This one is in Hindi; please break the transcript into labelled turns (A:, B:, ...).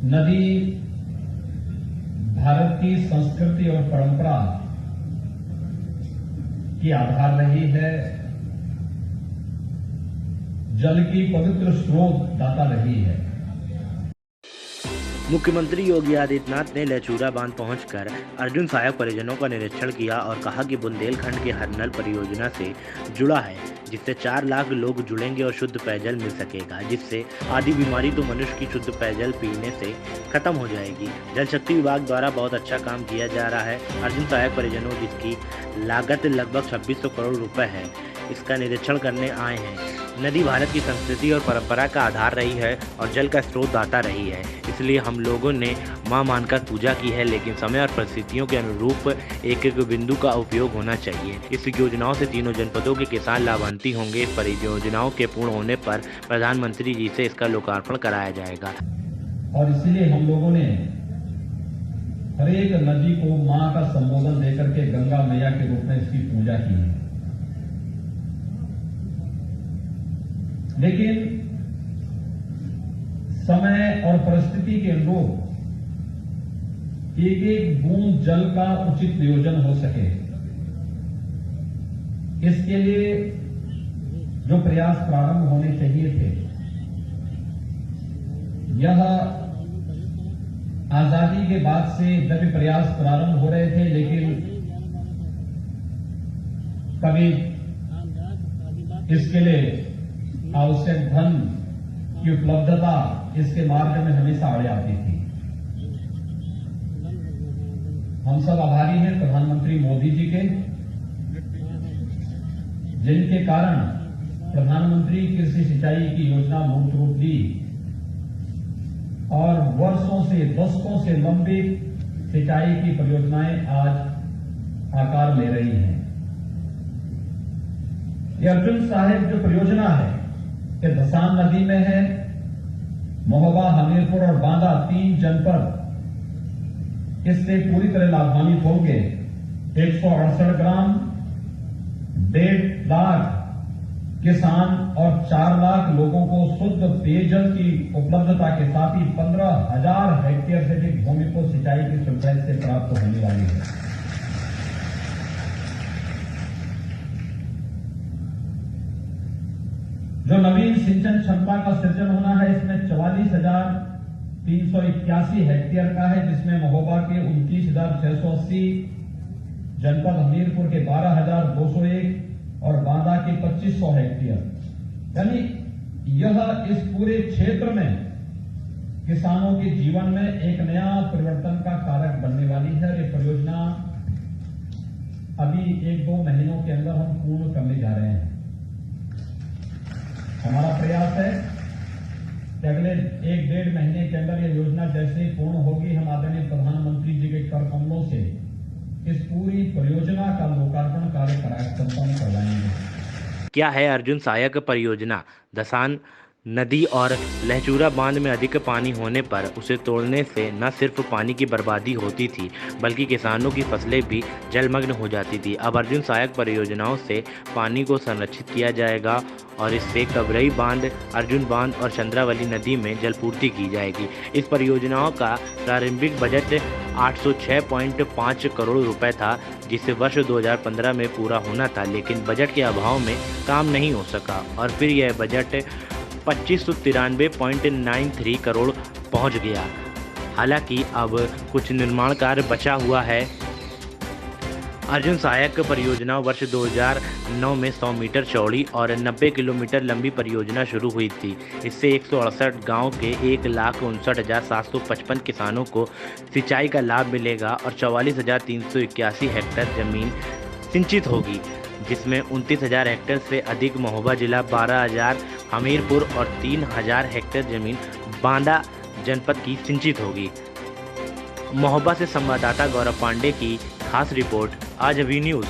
A: नदी भारत की संस्कृति और परंपरा की आधार रही है, जल की पवित्र स्रोत दाता रही है।
B: मुख्यमंत्री योगी आदित्यनाथ ने लहचूरा बांध पहुंचकर अर्जुन सहायक परियोजनाओं का निरीक्षण किया और कहा कि बुंदेलखंड के हर नल परियोजना से जुड़ा है, जिससे 4 लाख लोग जुड़ेंगे और शुद्ध पेयजल मिल सकेगा, जिससे आदि बीमारी तो मनुष्य की शुद्ध पेयजल पीने से खत्म हो जाएगी। जल शक्ति विभाग द्वारा बहुत अच्छा काम किया जा रहा है। अर्जुन सहायक परियोजनाओं जिसकी लागत लगभग 2600 करोड़ रुपए है, इसका निरीक्षण करने आए हैं। नदी भारत की संस्कृति और परंपरा का आधार रही है और जल का स्रोत दाता रही है, इसलिए हम लोगों ने मां मानकर पूजा की है, लेकिन समय और परिस्थितियों के अनुरूप एक एक बिंदु का उपयोग होना चाहिए। इस योजनाओं से तीनों जनपदों के किसान लाभान्वित होंगे। इस परियोजनाओं के पूर्ण होने पर प्रधानमंत्री जी से इसका लोकार्पण कराया जाएगा।
A: और इसलिए हम लोगों ने हर एक नदी को मां का संबोधन देकर के गंगा मैया के रूप में इसकी पूजा की है। लेकिन समय और परिस्थिति के अनुरूप एक एक बूंद जल का उचित नियोजन हो सके, इसके लिए जो प्रयास प्रारंभ होने चाहिए थे, यह आजादी के बाद से जब प्रयास प्रारंभ हो रहे थे, लेकिन कभी इसके लिए आवश्यक धन की उपलब्धता इसके मार्ग में हमेशा आड़े आती थी। हम सब आभारी हैं प्रधानमंत्री मोदी जी के, जिनके कारण प्रधानमंत्री कृषि सिंचाई की योजना मूर्त रूप ली और वर्षों से दशकों से लंबित सिंचाई की परियोजनाएं आज आकार ले रही हैं। ये अर्जुन साहिब जो परियोजना है कि धसान नदी में है, महोबा, हमीरपुर और बांदा 3 जनपद इससे पूरी तरह लाभान्वित होंगे। 168 ग्राम, 1.5 लाख किसान और 4 लाख लोगों को शुद्ध पेयजल की उपलब्धता के साथ ही 15,000 हेक्टेयर से अधिक भूमि को सिंचाई की सुविधा से प्राप्त होने वाली है। जो नवीन सिंचन क्षमता का सृजन होना है, इसमें 44,381 हेक्टेयर का है, जिसमें महोबा के 29,680, जनपद हमीरपुर के 12,201 और बांदा के 2,500 हेक्टेयर। यानी यह इस पूरे क्षेत्र में किसानों के जीवन में एक नया परिवर्तन का कारक बनने वाली है। ये परियोजना अभी 1-2 महीनों के अंदर हम पूर्ण करने जा रहे हैं। हमारा प्रयास है कि अगले 1-1.5 महीने के अंदर यह योजना जैसे ही पूर्ण होगी, हम आदरणीय प्रधानमंत्री जी के कर कमलों से इस पूरी परियोजना का लोकार्पण कार्य संपन्न करवाएंगे।
B: क्या है अर्जुन सहायक परियोजना? धसान नदी और लहचूरा बांध में अधिक पानी होने पर उसे तोड़ने से न सिर्फ पानी की बर्बादी होती थी, बल्कि किसानों की फसलें भी जलमग्न हो जाती थी। अब अर्जुन सहायक परियोजनाओं से पानी को संरक्षित किया जाएगा और इससे कबरई बांध, अर्जुन बांध और चंद्रावली नदी में जलपूर्ति की जाएगी। इस परियोजनाओं का प्रारंभिक बजट 806.5 करोड़ रुपए था, जिसे वर्ष 2015 में पूरा होना था, लेकिन बजट के अभाव में काम नहीं हो सका और फिर यह बजट 2593.93 करोड़ पहुंच गया। हालांकि अब कुछ निर्माण कार्य बचा हुआ है। अर्जुन सहायक परियोजना वर्ष 2009 में 100 मीटर चौड़ी और 90 किलोमीटर लंबी परियोजना शुरू हुई थी। इससे 168 गांव के 1,59,755 किसानों को सिंचाई का लाभ मिलेगा और 44,381 हेक्टेयर जमीन सिंचित होगी, जिसमें 29,000 हेक्टेयर से अधिक महोबा जिला, 12,000 हमीरपुर और 3,000 हेक्टेयर जमीन बांदा जनपद की सिंचित होगी। महोबा से संवाददाता गौरव पांडे की खास रिपोर्ट, आज अभी न्यूज़।